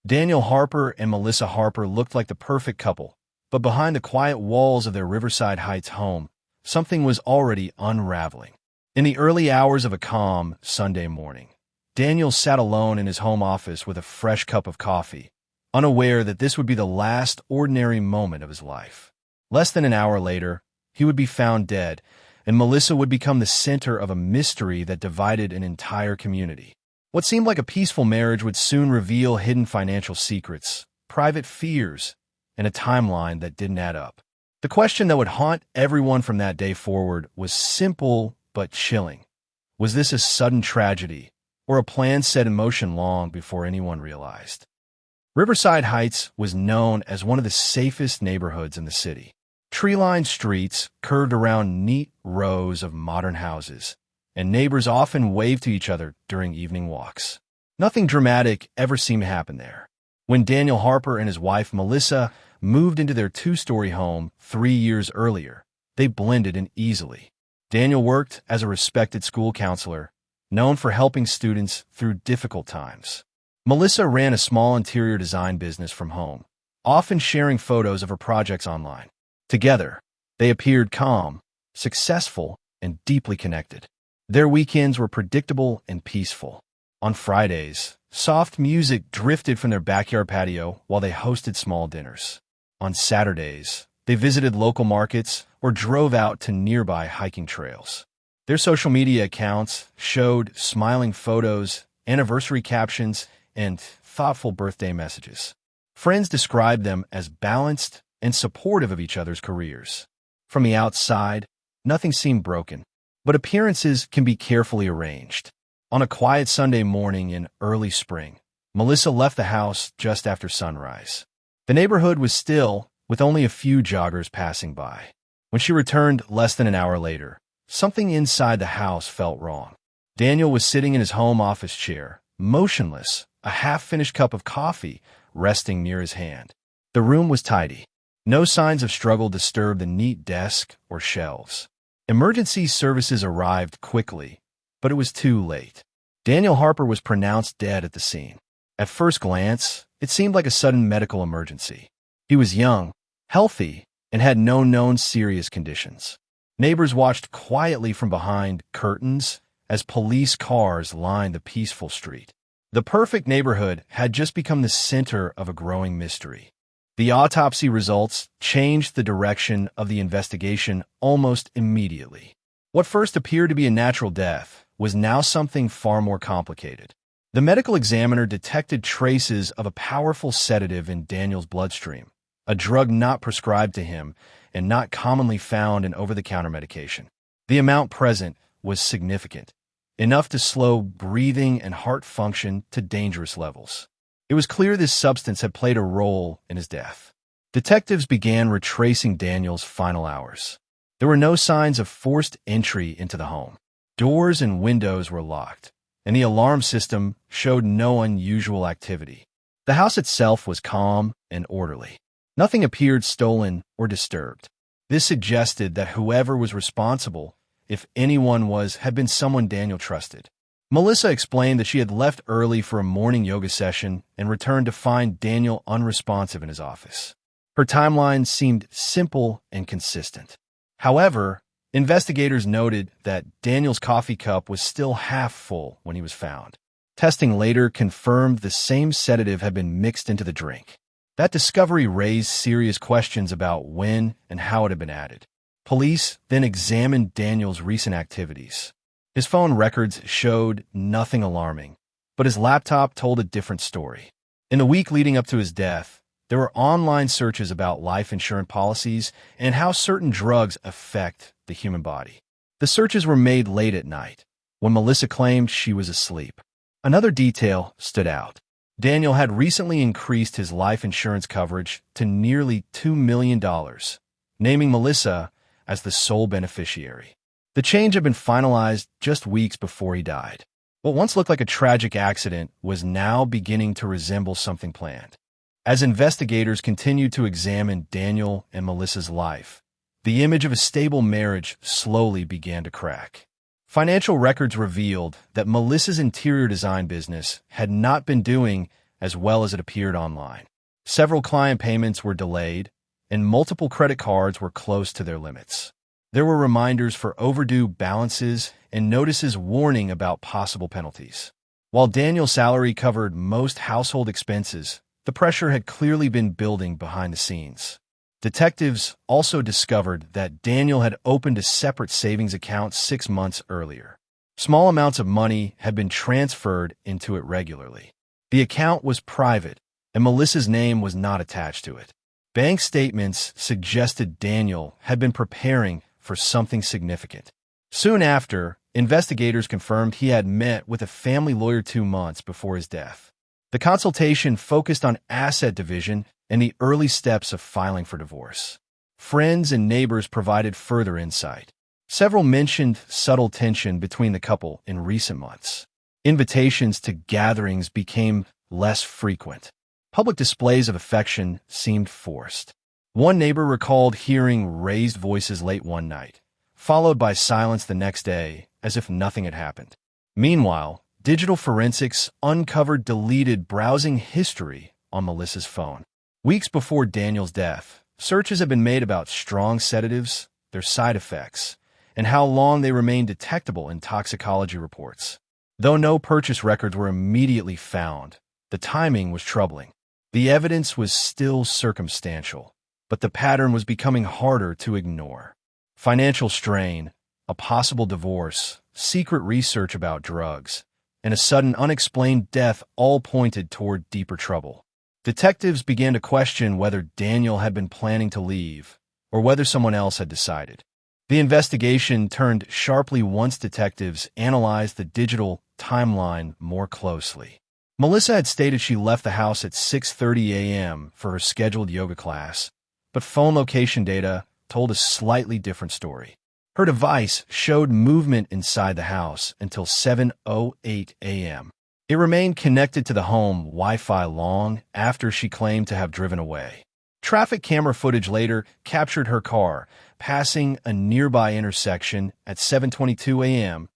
Daniel Harper and Melissa Harper looked like the perfect couple, but behind the quiet walls of their Riverside Heights home, something was already unraveling. In the early hours of a calm Sunday morning, Daniel sat alone in his home office with a fresh cup of coffee, unaware that this would be the last ordinary moment of his life. Less than an hour later, he would be found dead, and Melissa would become the center of a mystery that divided an entire community. What seemed like a peaceful marriage would soon reveal hidden financial secrets, private fears, and a timeline that didn't add up. The question that would haunt everyone from that day forward was simple but chilling. Was this a sudden tragedy, or a plan set in motion long before anyone realized? Riverside Heights was known as one of the safest neighborhoods in the city. Tree-lined streets curved around neat rows of modern houses, and neighbors often waved to each other during evening walks. Nothing dramatic ever seemed to happen there. When Daniel Harper and his wife Melissa moved into their two-story home 3 years earlier, they blended in easily. Daniel worked as a respected school counselor, known for helping students through difficult times. Melissa ran a small interior design business from home, often sharing photos of her projects online. Together, they appeared calm, successful, and deeply connected. Their weekends were predictable and peaceful. On Fridays, soft music drifted from their backyard patio while they hosted small dinners. On Saturdays, they visited local markets or drove out to nearby hiking trails. Their social media accounts showed smiling photos, anniversary captions, and thoughtful birthday messages. Friends described them as balanced and supportive of each other's careers. From the outside, nothing seemed broken, but appearances can be carefully arranged. On a quiet Sunday morning in early spring, Melissa left the house just after sunrise. The neighborhood was still, with only a few joggers passing by. When she returned less than an hour later, something inside the house felt wrong. Daniel was sitting in his home office chair, motionless, a half-finished cup of coffee resting near his hand. The room was tidy. No signs of struggle disturbed the neat desk or shelves. Emergency services arrived quickly, but it was too late. Daniel Harper was pronounced dead at the scene. At first glance, it seemed like a sudden medical emergency. He was young, healthy, and had no known serious conditions. Neighbors watched quietly from behind curtains as police cars lined the peaceful street. The perfect neighborhood had just become the center of a growing mystery. The autopsy results changed the direction of the investigation almost immediately. What first appeared to be a natural death was now something far more complicated. The medical examiner detected traces of a powerful sedative in Daniel's bloodstream, a drug not prescribed to him and not commonly found in over-the-counter medication. The amount present was significant, enough to slow breathing and heart function to dangerous levels. It was clear this substance had played a role in his death. Detectives began retracing Daniel's final hours. There were no signs of forced entry into the home. Doors and windows were locked, and the alarm system showed no unusual activity. The house itself was calm and orderly. Nothing appeared stolen or disturbed. This suggested that whoever was responsible, if anyone was, had been someone Daniel trusted. Melissa explained that she had left early for a morning yoga session and returned to find Daniel unresponsive in his office. Her timeline seemed simple and consistent. However, investigators noted that Daniel's coffee cup was still half full when he was found. Testing later confirmed the same sedative had been mixed into the drink. That discovery raised serious questions about when and how it had been added. Police then examined Daniel's recent activities. His phone records showed nothing alarming, but his laptop told a different story. In the week leading up to his death, there were online searches about life insurance policies and how certain drugs affect the human body. The searches were made late at night, when Melissa claimed she was asleep. Another detail stood out. Daniel had recently increased his life insurance coverage to nearly $2 million, naming Melissa as the sole beneficiary. The change had been finalized just weeks before he died. What once looked like a tragic accident was now beginning to resemble something planned. As investigators continued to examine Daniel and Melissa's life, the image of a stable marriage slowly began to crack. Financial records revealed that Melissa's interior design business had not been doing as well as it appeared online. Several client payments were delayed, and multiple credit cards were close to their limits. There were reminders for overdue balances and notices warning about possible penalties. While Daniel's salary covered most household expenses, the pressure had clearly been building behind the scenes. Detectives also discovered that Daniel had opened a separate savings account 6 months earlier. Small amounts of money had been transferred into it regularly. The account was private, and Melissa's name was not attached to it. Bank statements suggested Daniel had been preparing for something significant. Soon after, investigators confirmed he had met with a family lawyer 2 months before his death. The consultation focused on asset division and the early steps of filing for divorce. Friends and neighbors provided further insight. Several mentioned subtle tension between the couple in recent months. Invitations to gatherings became less frequent. Public displays of affection seemed forced. One neighbor recalled hearing raised voices late one night, followed by silence the next day, as if nothing had happened. Meanwhile, digital forensics uncovered deleted browsing history on Melissa's phone. Weeks before Daniel's death, searches had been made about strong sedatives, their side effects, and how long they remained detectable in toxicology reports. Though no purchase records were immediately found, the timing was troubling. The evidence was still circumstantial, but the pattern was becoming harder to ignore. Financial strain, a possible divorce, secret research about drugs, and a sudden unexplained death all pointed toward deeper trouble. Detectives began to question whether Daniel had been planning to leave, or whether someone else had decided. The investigation turned sharply once detectives analyzed the digital timeline more closely. Melissa had stated she left the house at 6:30 a.m. for her scheduled yoga class, but phone location data told a slightly different story. Her device showed movement inside the house until 7:08 a.m. It remained connected to the home Wi-Fi long after she claimed to have driven away. Traffic camera footage later captured her car passing a nearby intersection at 7:22 a.m.,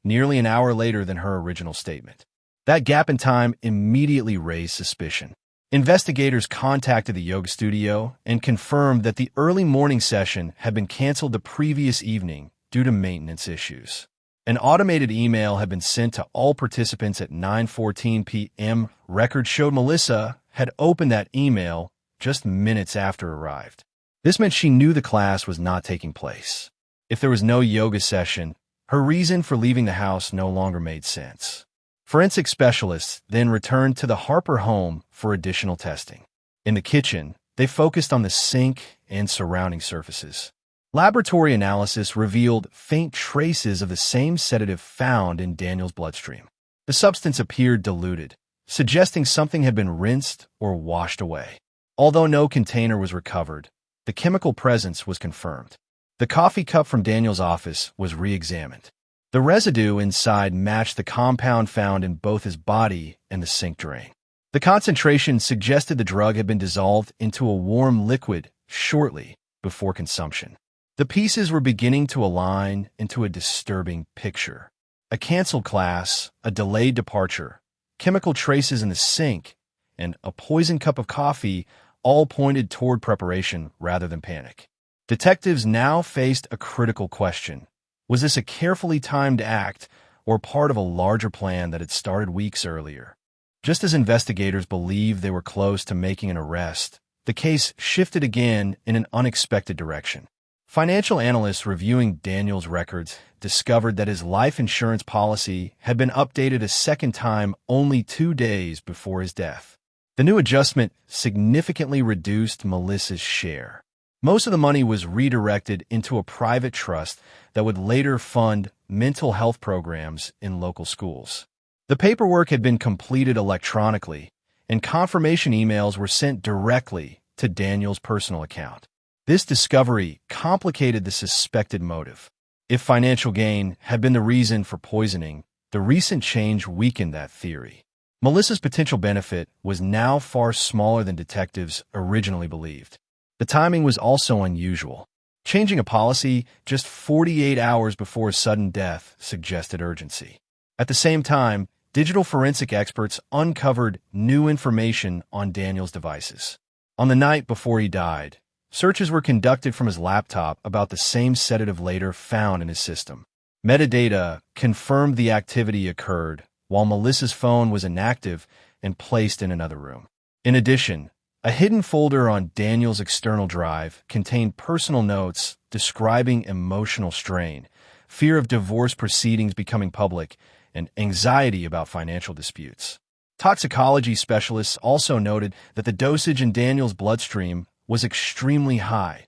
nearly an hour later than her original statement. That gap in time immediately raised suspicion. Investigators contacted the yoga studio and confirmed that the early morning session had been canceled the previous evening due to maintenance issues. An automated email had been sent to all participants at 9:14 p.m. Records showed Melissa had opened that email just minutes after arrived. This meant she knew the class was not taking place. If there was no yoga session, her reason for leaving the house no longer made sense. Forensic specialists then returned to the Harper home for additional testing. In the kitchen, they focused on the sink and surrounding surfaces. Laboratory analysis revealed faint traces of the same sedative found in Daniel's bloodstream. The substance appeared diluted, suggesting something had been rinsed or washed away. Although no container was recovered, the chemical presence was confirmed. The coffee cup from Daniel's office was re-examined. The residue inside matched the compound found in both his body and the sink drain. The concentration suggested the drug had been dissolved into a warm liquid shortly before consumption. The pieces were beginning to align into a disturbing picture. A canceled class, a delayed departure, chemical traces in the sink, and a poisoned cup of coffee all pointed toward preparation rather than panic. Detectives now faced a critical question. Was this a carefully timed act or part of a larger plan that had started weeks earlier? Just as investigators believed they were close to making an arrest, the case shifted again in an unexpected direction. Financial analysts reviewing Daniel's records discovered that his life insurance policy had been updated a second time only 2 days before his death. The new adjustment significantly reduced Melissa's share. Most of the money was redirected into a private trust that would later fund mental health programs in local schools. The paperwork had been completed electronically, and confirmation emails were sent directly to Daniel's personal account. This discovery complicated the suspected motive. If financial gain had been the reason for poisoning, the recent change weakened that theory. Melissa's potential benefit was now far smaller than detectives originally believed. The timing was also unusual. Changing a policy just 48 hours before a sudden death suggested urgency. At the same time, digital forensic experts uncovered new information on Daniel's devices. On the night before he died, searches were conducted from his laptop about the same sedative later found in his system. Metadata confirmed the activity occurred while Melissa's phone was inactive and placed in another room. In addition, a hidden folder on Daniel's external drive contained personal notes describing emotional strain, fear of divorce proceedings becoming public, and anxiety about financial disputes. Toxicology specialists also noted that the dosage in Daniel's bloodstream was extremely high,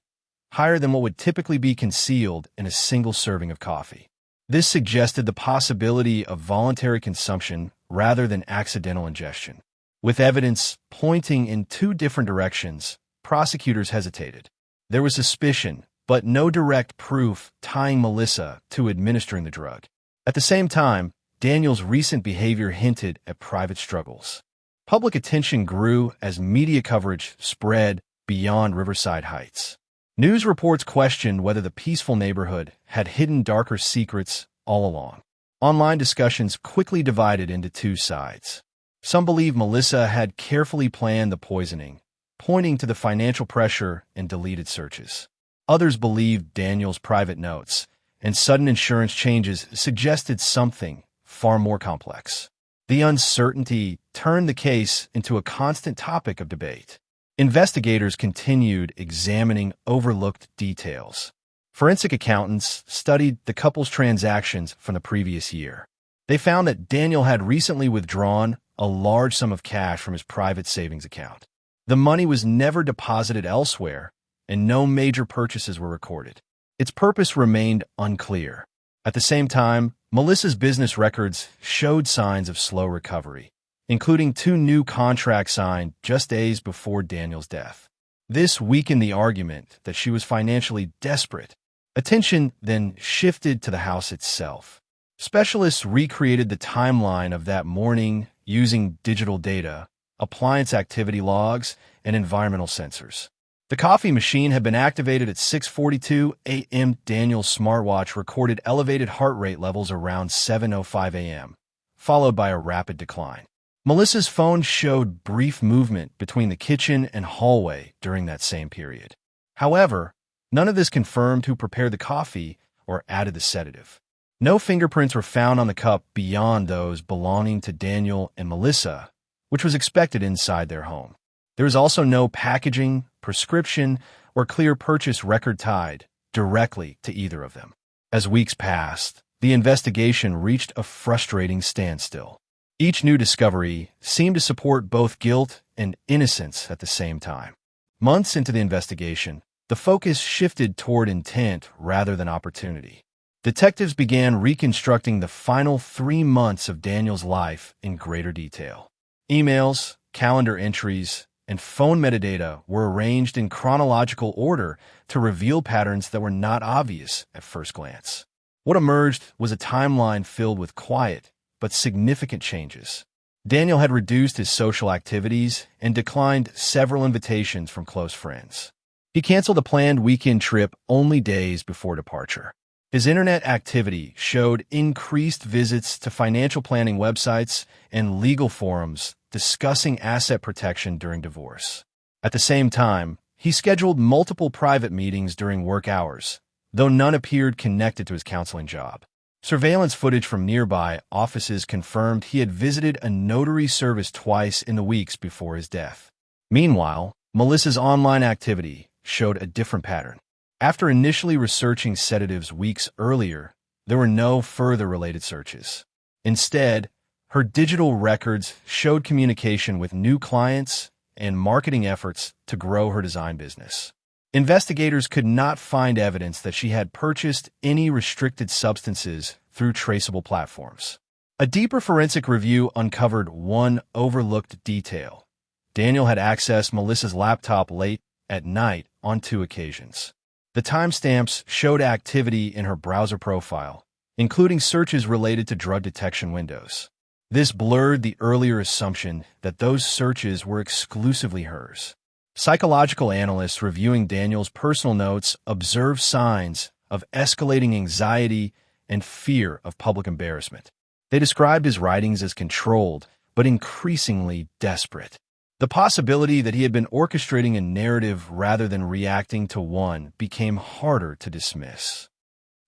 higher than what would typically be concealed in a single serving of coffee. This suggested the possibility of voluntary consumption rather than accidental ingestion. With evidence pointing in two different directions, prosecutors hesitated. There was suspicion, but no direct proof tying Melissa to administering the drug. At the same time, Daniel's recent behavior hinted at private struggles. Public attention grew as media coverage spread beyond Riverside Heights. News reports questioned whether the peaceful neighborhood had hidden darker secrets all along. Online discussions quickly divided into two sides. Some believe Melissa had carefully planned the poisoning, pointing to the financial pressure and deleted searches. Others believed Daniel's private notes and sudden insurance changes suggested something far more complex. The uncertainty turned the case into a constant topic of debate. Investigators continued examining overlooked details. Forensic accountants studied the couple's transactions from the previous year. They found that Daniel had recently withdrawn a large sum of cash from his private savings account. The money was never deposited elsewhere, and no major purchases were recorded. Its purpose remained unclear. At the same time, Melissa's business records showed signs of slow recovery, including 2 new contracts signed just days before Daniel's death. This weakened the argument that she was financially desperate. Attention then shifted to the house itself. Specialists recreated the timeline of that morning using digital data, appliance activity logs, and environmental sensors. The coffee machine had been activated at 6:42 a.m. Daniel's smartwatch recorded elevated heart rate levels around 7:05 a.m., followed by a rapid decline. Melissa's phone showed brief movement between the kitchen and hallway during that same period. However, none of this confirmed who prepared the coffee or added the sedative. No fingerprints were found on the cup beyond those belonging to Daniel and Melissa, which was expected inside their home. There was also no packaging, prescription, or clear purchase record tied directly to either of them. As weeks passed, the investigation reached a frustrating standstill. Each new discovery seemed to support both guilt and innocence at the same time. Months into the investigation, the focus shifted toward intent rather than opportunity. Detectives began reconstructing the final 3 months of Daniel's life in greater detail. Emails, calendar entries, and phone metadata were arranged in chronological order to reveal patterns that were not obvious at first glance. What emerged was a timeline filled with quiet but significant changes. Daniel had reduced his social activities and declined several invitations from close friends. He canceled a planned weekend trip only days before departure. His internet activity showed increased visits to financial planning websites and legal forums discussing asset protection during divorce. At the same time, he scheduled multiple private meetings during work hours, though none appeared connected to his counseling job. Surveillance footage from nearby offices confirmed he had visited a notary service twice in the weeks before his death. Meanwhile, Melissa's online activity showed a different pattern. After initially researching sedatives weeks earlier, there were no further related searches. Instead, her digital records showed communication with new clients and marketing efforts to grow her design business. Investigators could not find evidence that she had purchased any restricted substances through traceable platforms. A deeper forensic review uncovered one overlooked detail. Daniel had accessed Melissa's laptop late at night on 2 occasions. The timestamps showed activity in her browser profile, including searches related to drug detection windows. This blurred the earlier assumption that those searches were exclusively hers. Psychological analysts reviewing Daniel's personal notes observed signs of escalating anxiety and fear of public embarrassment. They described his writings as controlled, but increasingly desperate. The possibility that he had been orchestrating a narrative rather than reacting to one became harder to dismiss.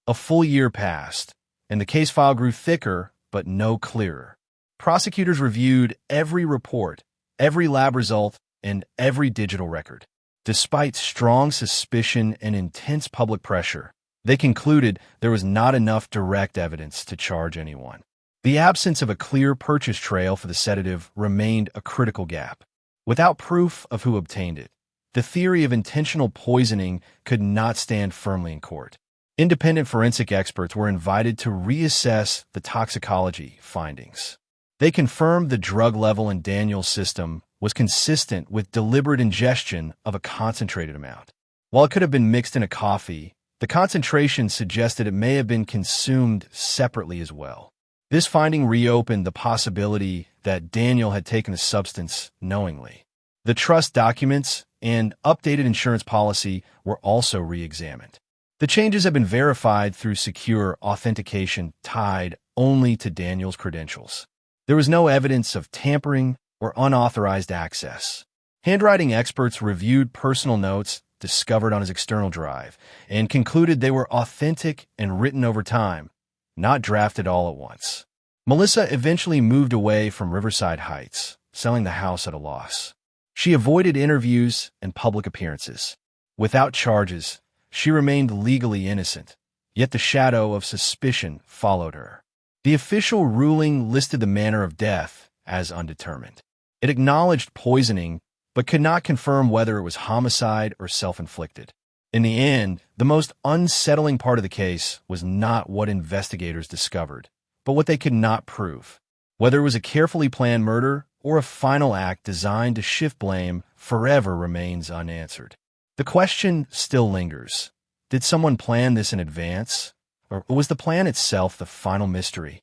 A full year passed, and the case file grew thicker but no clearer. Prosecutors reviewed every report, every lab result, and every digital record. Despite strong suspicion and intense public pressure, they concluded there was not enough direct evidence to charge anyone. The absence of a clear purchase trail for the sedative remained a critical gap. Without proof of who obtained it, the theory of intentional poisoning could not stand firmly in court. Independent forensic experts were invited to reassess the toxicology findings. They confirmed the drug level in Daniel's system was consistent with deliberate ingestion of a concentrated amount. While it could have been mixed in a coffee, the concentration suggested it may have been consumed separately as well. This finding reopened the possibility that Daniel had taken the substance knowingly. The trust documents and updated insurance policy were also re-examined. The changes have been verified through secure authentication tied only to Daniel's credentials. There was no evidence of tampering or unauthorized access. Handwriting experts reviewed personal notes discovered on his external drive and concluded they were authentic and written over time, not drafted all at once. Melissa eventually moved away from Riverside Heights, selling the house at a loss. She avoided interviews and public appearances. Without charges, she remained legally innocent, yet the shadow of suspicion followed her. The official ruling listed the manner of death as undetermined. It acknowledged poisoning, but could not confirm whether it was homicide or self-inflicted. In the end, the most unsettling part of the case was not what investigators discovered, but what they could not prove. Whether it was a carefully planned murder or a final act designed to shift blame forever remains unanswered. The question still lingers. Did someone plan this in advance? Or was the plan itself the final mystery?